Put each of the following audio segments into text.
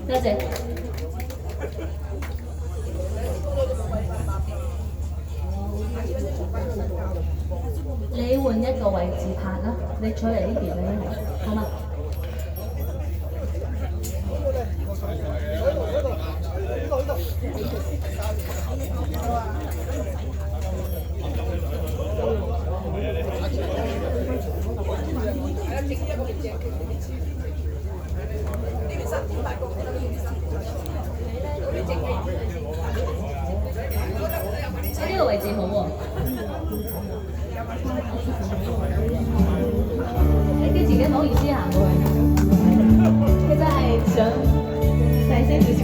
多謝。你換一個位置拍啦，你坐嚟呢邊啦，好嘛？喺呢個位置好喎。你對自己唔好意思行過去，佢真係想細聲少少。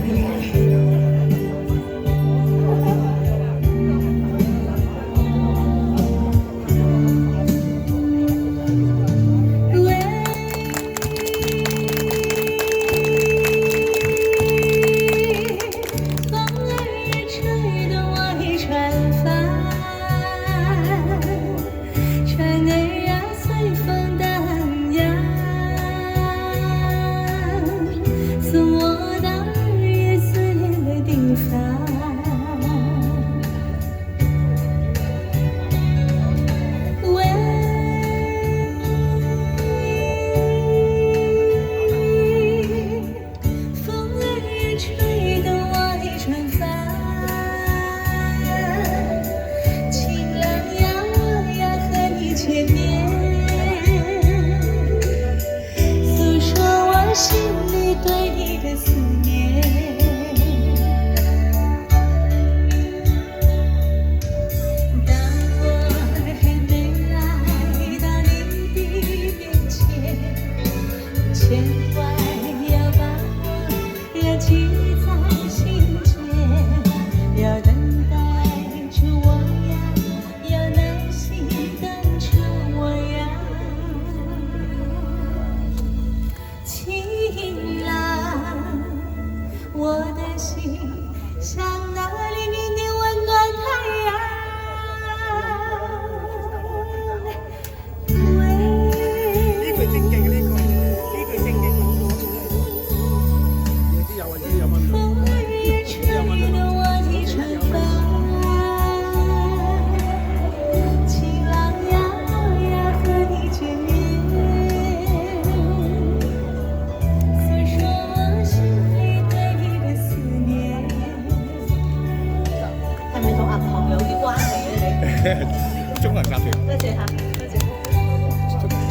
中文集團。多謝嚇，多謝。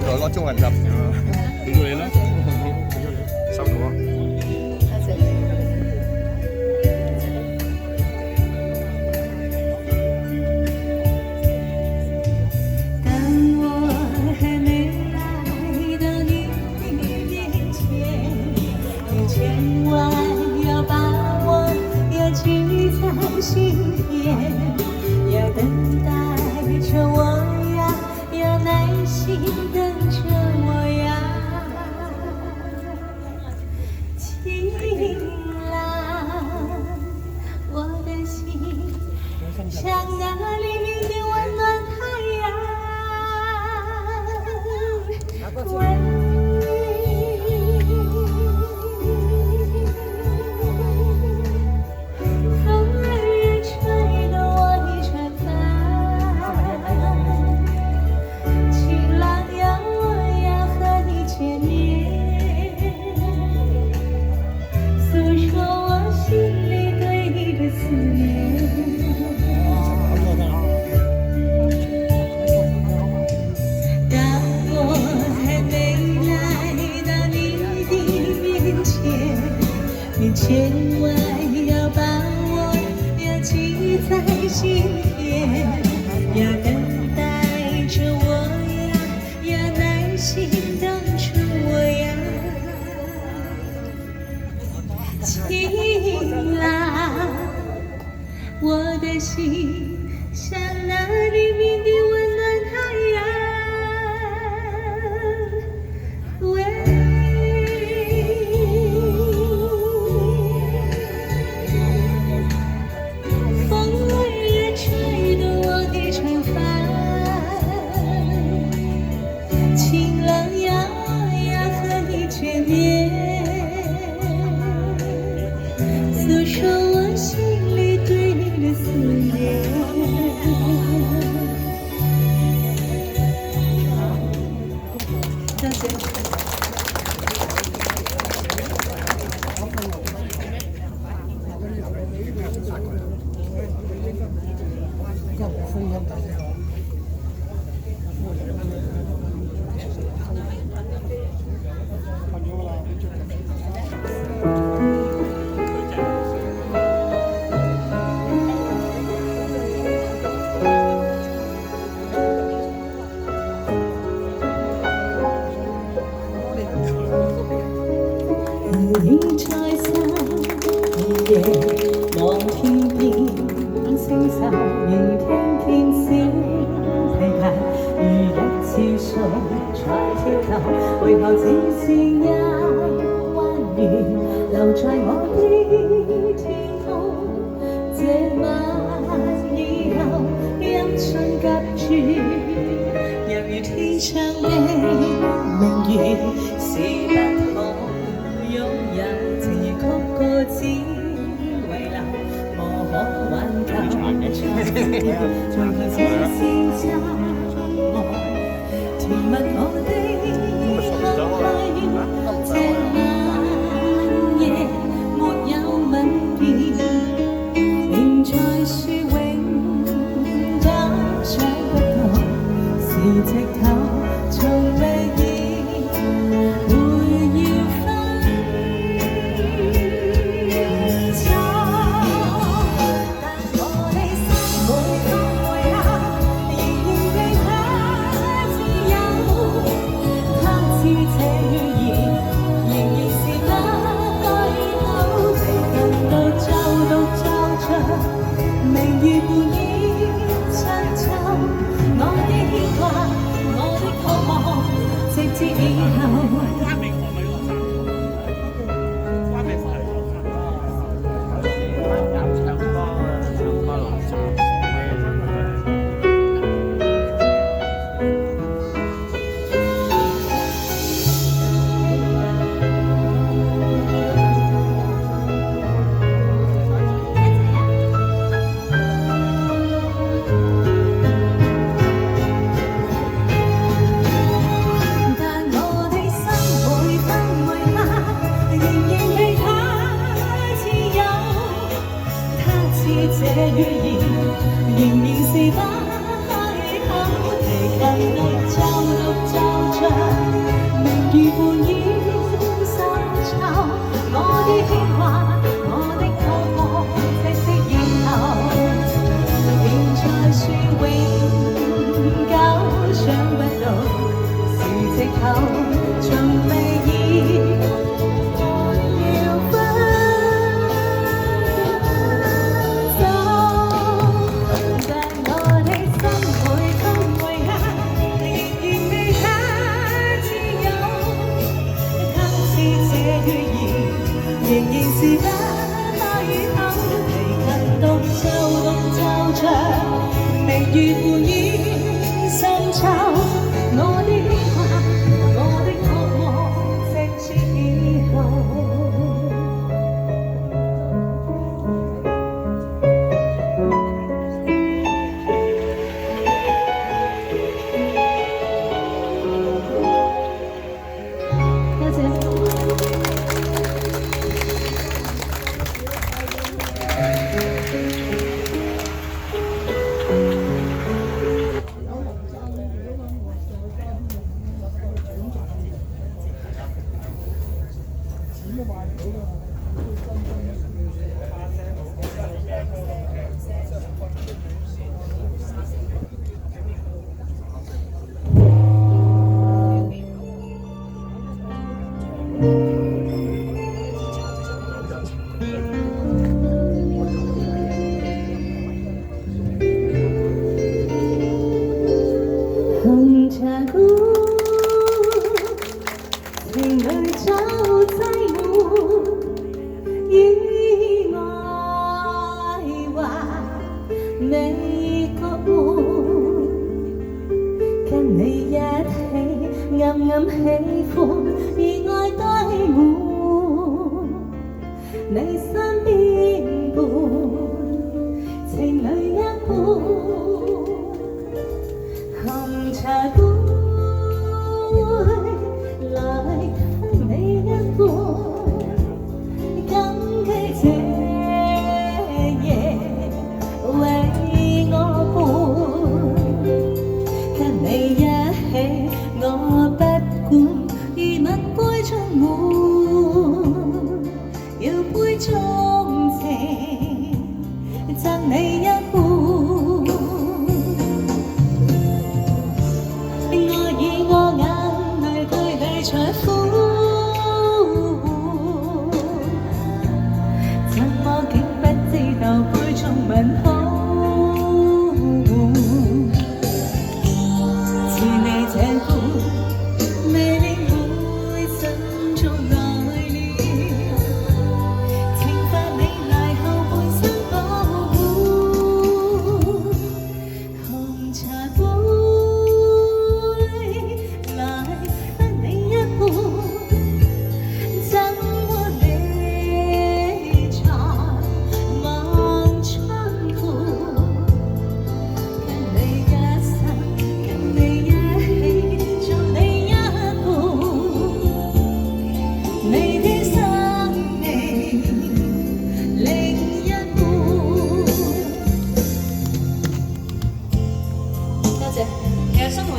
來個中文集團啊！俾咗你啦，收到啊！多謝。当我还没来到你面前，你千万要把我要记在心田，要等待。着我呀，要耐心等着我呀，晴朗，我的心像那黎明的温暖太阳。千万要把我要记在心田，要等待着我呀，要耐心等着我呀，晴朗，我的心像那黎明的温暖太阳。晴朗呀呀和你见面，言。多謝。你在山夜望天邊星宿，仍聽見小提琴如一次數在跳動，為何只是一彎月留在我的天空？這晚以後音訊夾住，猶如天窗的明月是不可擁有，情如曲過只遺留，無可挽救。在頭這是寂寞，填密我的空虛。這晚夜沒有吻別，仍在說永久想不到，是藉口，從未這語言仍然是不開口，提近到就像明月半掩深秋，我的牽掛，我的渴望，赤色以後，仍在說永久想不到，是藉口，從未意。仍然是不開口，提近獨奏着，明月半掩深秋，我的牽掛，我的渴望，直至以後。紅茶館，情侶走擠滿，意外話未講。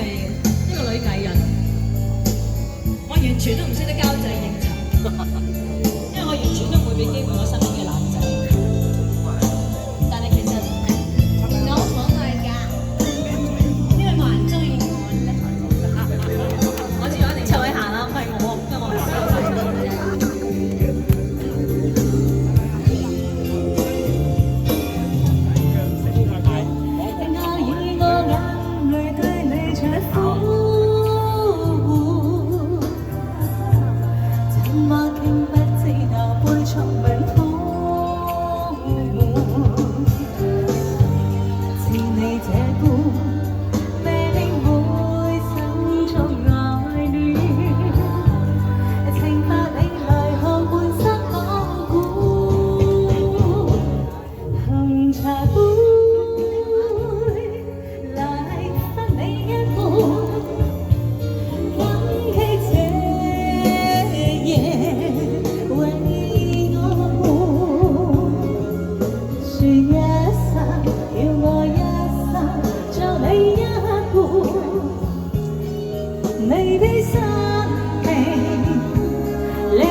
係一個女藝人，我完全都唔識得交際應酬，因為我完全都唔會俾機會我身邊嘅男仔。但係其實我好可愛㗎。因為冇人中意我咧，我知我一定湊佢行啦，唔係我，因為我唔識。我以我眼淚對你唱苦，怎麼竟不知道悲從命苦？是你這般美會心中愛戀，情百里來看半生講故，紅茶杯。你的生命另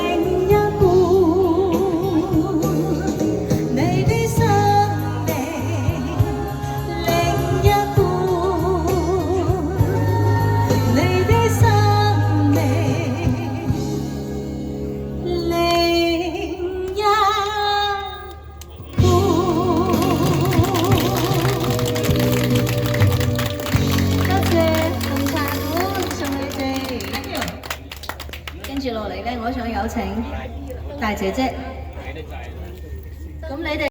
一半，你的生命另一半，你的生命另一半。多謝紅茶館送你哋。跟住落嚟咧，我想有請大姐姐。咁你哋。